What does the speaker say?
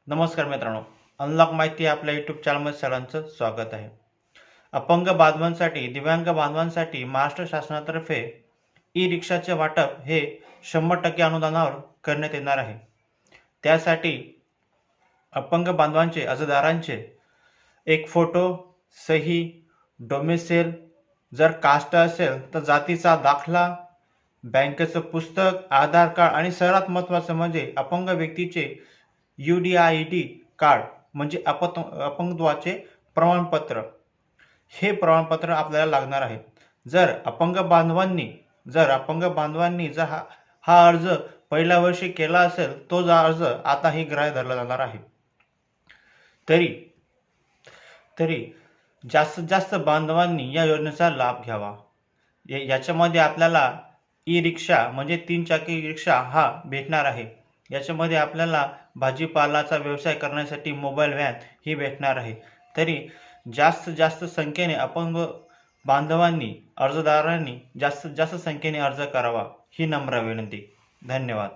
नमस्कार मित्रांनो, अनलॉक माहिती आपल्या यूट्यूब चॅनलमध्ये सर्वांचं स्वागत आहे. अपंग बांधवांसाठी, दिव्यांग बांधवांसाठी महाराष्ट्र शासनातर्फे ई रिक्षाचे वाटप हे 100% अनुदानावर करण्यात येणार आहे. त्यासाठी अपंग बांधवांचे अर्जदारांचे एक फोटो, सही, डोमेसेल, जर कास्ट असेल तर जातीचा दाखला, बँकेचं पुस्तक, आधार कार्ड आणि सर्वात महत्त्वाचं म्हणजे अपंग व्यक्तीचे UDID कार्ड म्हणजे अपंगत्वाचे प्रमाणपत्र. हे प्रमाणपत्र आपल्याला लागणार आहे. जर अपंग बांधवांनी जर हा अर्ज पहिल्या वर्षी केला असेल तो अर्ज आताही ग्राह्य धरला जाणार आहे. तरी जास्तीत जास्त बांधवांनी या योजनेचा लाभ घ्यावा. याच्यामध्ये आपल्याला ई रिक्षा म्हणजे 3 चाकी रिक्षा हा भेटणार आहे. याच्यामध्ये आपल्याला भाजीपालाचा व्यवसाय करण्यासाठी मोबाईल व्हॅन ही भेटणार आहे. तरी जास्त संख्येने अपंग बांधवांनी, अर्जदारांनी जास्तीत जास्त संख्येने अर्ज करावा ही नम्र विनंती. धन्यवाद.